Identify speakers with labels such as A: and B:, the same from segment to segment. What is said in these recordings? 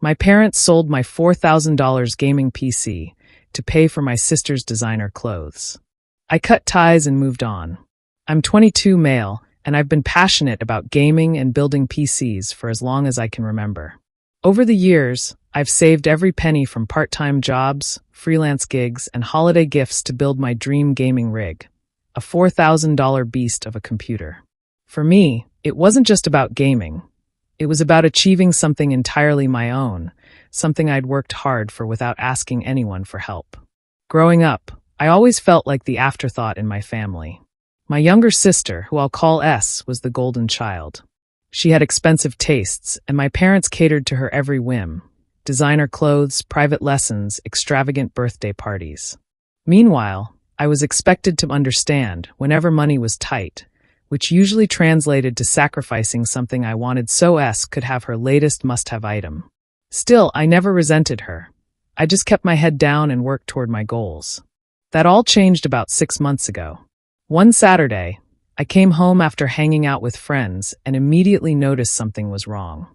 A: My parents sold my $4,000 gaming PC to pay for my sister's designer clothes. I cut ties and moved on. I'm 22 male, and I've been passionate about gaming and building PCs for as long as I can remember. Over the years, I've saved every penny from part-time jobs, freelance gigs, and holiday gifts to build my dream gaming rig, a $4,000 beast of a computer. For me, it wasn't just about gaming. It was about achieving something entirely my own, something I'd worked hard for without asking anyone for help. Growing up, I always felt like the afterthought in my family. My younger sister, who I'll call S, was the golden child. She had expensive tastes, and my parents catered to her every whim: designer clothes, private lessons, extravagant birthday parties. Meanwhile, I was expected to understand whenever money was tight, which usually translated to sacrificing something I wanted so S could have her latest must-have item. Still, I never resented her. I just kept my head down and worked toward my goals. That all changed about 6 months ago. One Saturday, I came home after hanging out with friends and immediately noticed something was wrong.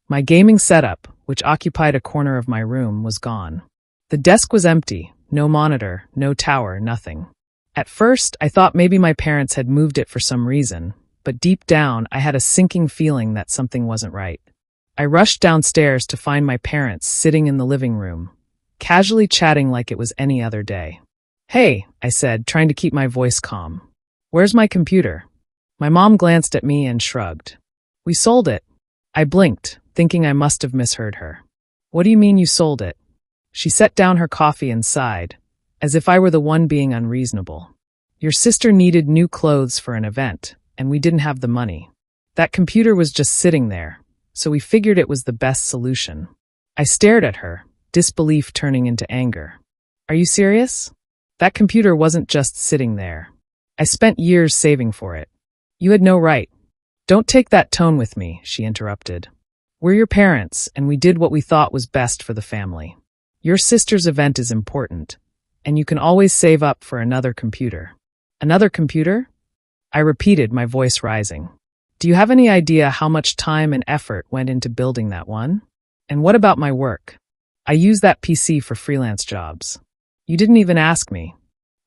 A: My gaming setup, which occupied a corner of my room, was gone. The desk was empty, no monitor, no tower, nothing. At first, I thought maybe my parents had moved it for some reason, but deep down, I had a sinking feeling that something wasn't right. I rushed downstairs to find my parents sitting in the living room, casually chatting like it was any other day. "Hey," I said, trying to keep my voice calm. "Where's my computer?" My mom glanced at me and shrugged. "We sold it." I blinked, thinking I must have misheard her. "What do you mean you sold it?" She set down her coffee and sighed, as if I were the one being unreasonable. "Your sister needed new clothes for an event, and we didn't have the money. That computer was just sitting there, so we figured it was the best solution." I stared at her, disbelief turning into anger. "Are you serious? That computer wasn't just sitting there. I spent years saving for it. You had no right." "Don't take that tone with me," she interrupted. "We're your parents, and we did what we thought was best for the family. Your sister's event is important, and you can always save up for another computer." "Another computer?" I repeated, my voice rising. "Do you have any idea how much time and effort went into building that one? And what about my work? I use that PC for freelance jobs. You didn't even ask me."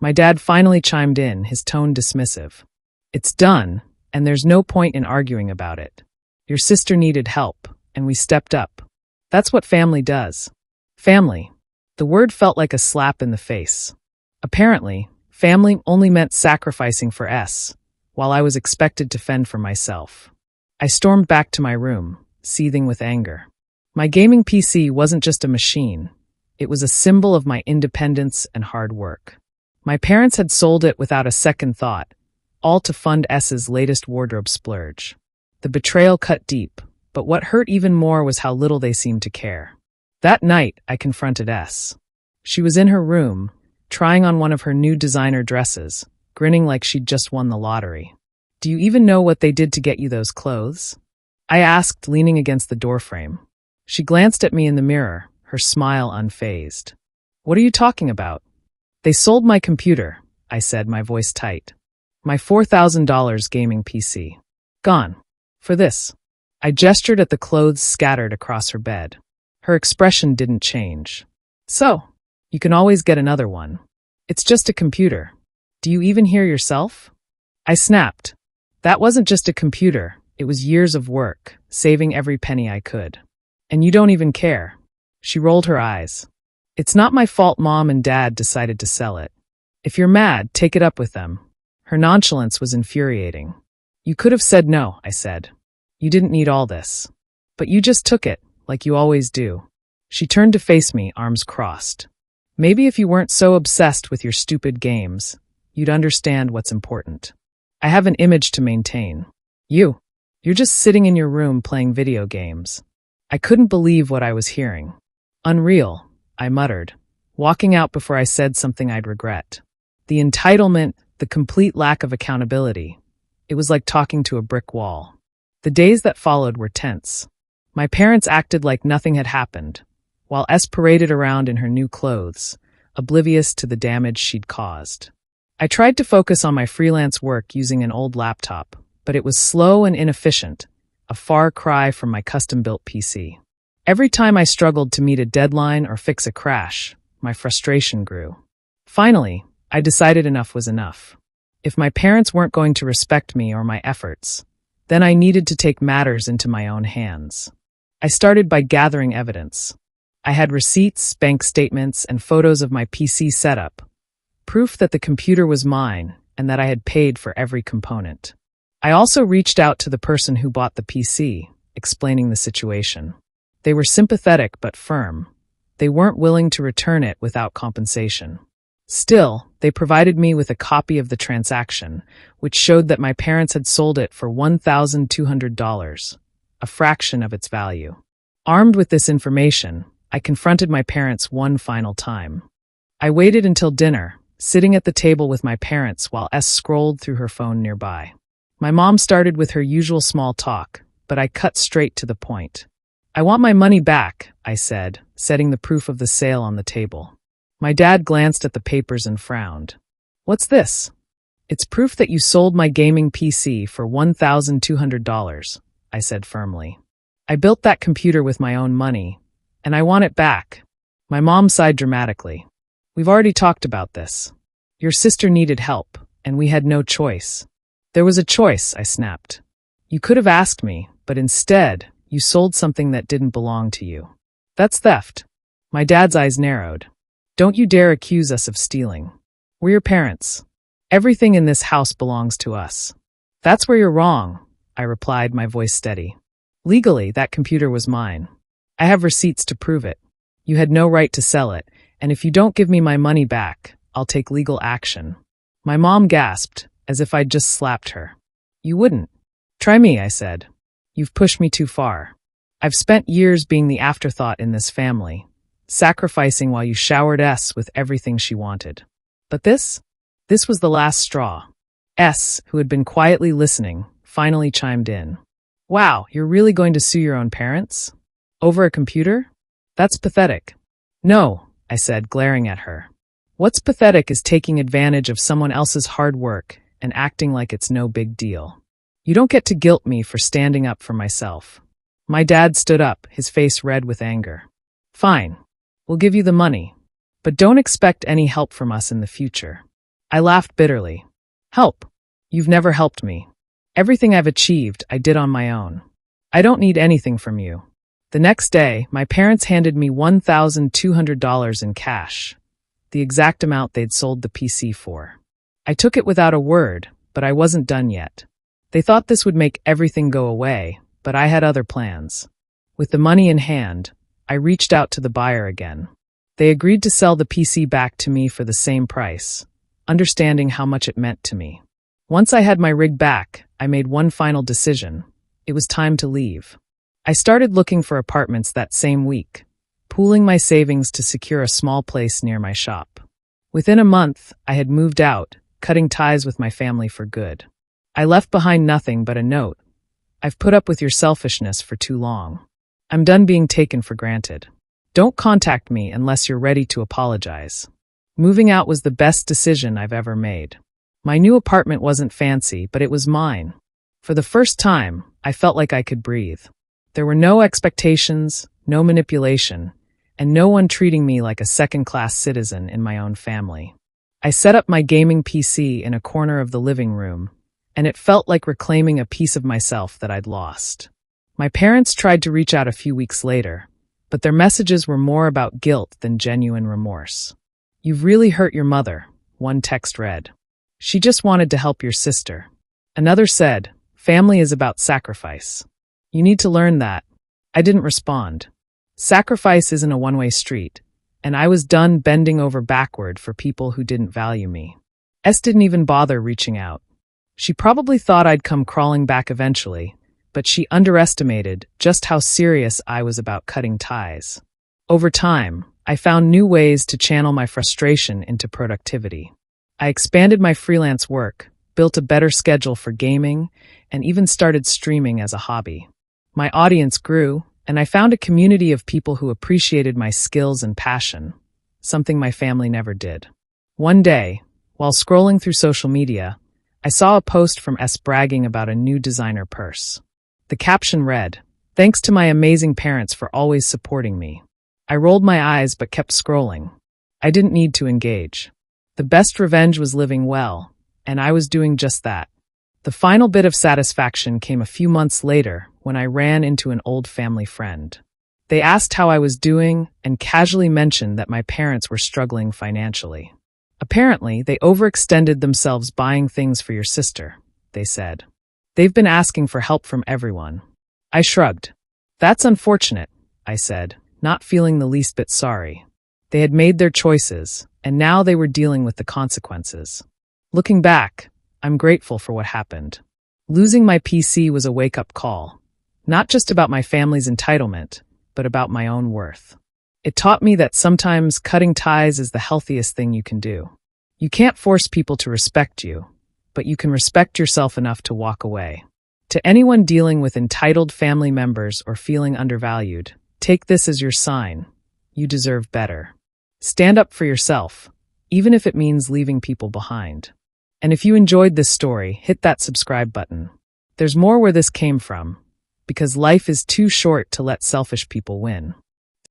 A: My dad finally chimed in, his tone dismissive. "It's done, and there's no point in arguing about it. Your sister needed help, and we stepped up. That's what family does." Family. The word felt like a slap in the face. Apparently, family only meant sacrificing for S, while I was expected to fend for myself. I stormed back to my room, seething with anger. My gaming PC wasn't just a machine. It was a symbol of my independence and hard work. My parents had sold it without a second thought, all to fund S's latest wardrobe splurge. The betrayal cut deep, but what hurt even more was how little they seemed to care. That night, I confronted S. She was in her room, trying on one of her new designer dresses, grinning like she'd just won the lottery. "Do you even know what they did to get you those clothes?" I asked, leaning against the doorframe. She glanced at me in the mirror, her smile unfazed. "What are you talking about?" "They sold my computer," I said, my voice tight. "My $4,000 gaming PC. Gone. For this." I gestured at the clothes scattered across her bed. Her expression didn't change. "So, you can always get another one. It's just a computer. Do you even hear yourself?" I snapped. "That wasn't just a computer. It was years of work, saving every penny I could. And you don't even care." She rolled her eyes. "It's not my fault Mom and Dad decided to sell it. If you're mad, take it up with them." Her nonchalance was infuriating. "You could have said no," I said. "You didn't need all this. But you just took it, like you always do." She turned to face me, arms crossed. "Maybe if you weren't so obsessed with your stupid games, you'd understand what's important. I have an image to maintain. You're just sitting in your room playing video games." I couldn't believe what I was hearing. "Unreal," I muttered, walking out before I said something I'd regret. The entitlement, the complete lack of accountability. It was like talking to a brick wall. The days that followed were tense. My parents acted like nothing had happened, while S paraded around in her new clothes, oblivious to the damage she'd caused. I tried to focus on my freelance work using an old laptop, but it was slow and inefficient, a far cry from my custom-built PC. Every time I struggled to meet a deadline or fix a crash, my frustration grew. Finally, I decided enough was enough. If my parents weren't going to respect me or my efforts, then I needed to take matters into my own hands. I started by gathering evidence. I had receipts, bank statements, and photos of my PC setup, proof that the computer was mine and that I had paid for every component. I also reached out to the person who bought the PC, explaining the situation. They were sympathetic but firm. They weren't willing to return it without compensation. Still, they provided me with a copy of the transaction, which showed that my parents had sold it for $1,200, a fraction of its value. Armed with this information, I confronted my parents one final time. I waited until dinner, sitting at the table with my parents while S scrolled through her phone nearby. My mom started with her usual small talk, but I cut straight to the point. "I want my money back," I said, setting the proof of the sale on the table. My dad glanced at the papers and frowned. "What's this?" "It's proof that you sold my gaming PC for $1,200, I said firmly. "I built that computer with my own money, and I want it back." My mom sighed dramatically. "We've already talked about this. Your sister needed help, and we had no choice." "There was a choice," I snapped. "You could have asked me, but instead, you sold something that didn't belong to you. That's theft." My dad's eyes narrowed. "Don't you dare accuse us of stealing. We're your parents. Everything in this house belongs to us." "That's where you're wrong," I replied, my voice steady. "Legally, that computer was mine. I have receipts to prove it. You had no right to sell it, and if you don't give me my money back, I'll take legal action." My mom gasped, as if I'd just slapped her. "You wouldn't." "Try me," I said. "You've pushed me too far. I've spent years being the afterthought in this family, sacrificing while you showered S with everything she wanted. But this was the last straw." S, who had been quietly listening, finally chimed in. "Wow, you're really going to sue your own parents? Over a computer? That's pathetic." "No," I said, glaring at her. "What's pathetic is taking advantage of someone else's hard work and acting like it's no big deal. You don't get to guilt me for standing up for myself." My dad stood up, his face red with anger. "Fine. We'll give you the money. But don't expect any help from us in the future." I laughed bitterly. "Help? You've never helped me. Everything I've achieved, I did on my own. I don't need anything from you." The next day, my parents handed me $1,200 in cash, the exact amount they'd sold the PC for. I took it without a word, but I wasn't done yet. They thought this would make everything go away, but I had other plans. With the money in hand, I reached out to the buyer again. They agreed to sell the PC back to me for the same price, understanding how much it meant to me. Once I had my rig back, I made one final decision. It was time to leave. I started looking for apartments that same week, pooling my savings to secure a small place near my shop. Within a month, I had moved out, cutting ties with my family for good. I left behind nothing but a note. "I've put up with your selfishness for too long. I'm done being taken for granted. Don't contact me unless you're ready to apologize." Moving out was the best decision I've ever made. My new apartment wasn't fancy, but it was mine. For the first time, I felt like I could breathe. There were no expectations, no manipulation, and no one treating me like a second-class citizen in my own family. I set up my gaming PC in a corner of the living room, and it felt like reclaiming a piece of myself that I'd lost. My parents tried to reach out a few weeks later, but their messages were more about guilt than genuine remorse. "You've really hurt your mother," one text read. "She just wanted to help your sister." Another said, "Family is about sacrifice. You need to learn that." I didn't respond. Sacrifice isn't a one-way street, and I was done bending over backward for people who didn't value me. S didn't even bother reaching out. She probably thought I'd come crawling back eventually, but she underestimated just how serious I was about cutting ties. Over time, I found new ways to channel my frustration into productivity. I expanded my freelance work, built a better schedule for gaming, and even started streaming as a hobby. My audience grew, and I found a community of people who appreciated my skills and passion, something my family never did. One day, while scrolling through social media, I saw a post from S bragging about a new designer purse. The caption read, Thanks to my amazing parents for always supporting me. I rolled my eyes but kept scrolling. I didn't need to engage. The best revenge was living well, and I was doing just that. The final bit of satisfaction came a few months later when I ran into an old family friend. They asked how I was doing and casually mentioned that my parents were struggling financially. Apparently, they overextended themselves buying things for your sister, they said. They've been asking for help from everyone. I shrugged. That's unfortunate, I said, not feeling the least bit sorry. They had made their choices, and now they were dealing with the consequences. Looking back, I'm grateful for what happened. Losing my PC was a wake-up call, not just about my family's entitlement, but about my own worth. It taught me that sometimes cutting ties is the healthiest thing you can do. You can't force people to respect you, but you can respect yourself enough to walk away. To anyone dealing with entitled family members or feeling undervalued, take this as your sign. You deserve better. Stand up for yourself, even if it means leaving people behind. And if you enjoyed this story, hit that subscribe button. There's more where this came from, because life is too short to let selfish people win.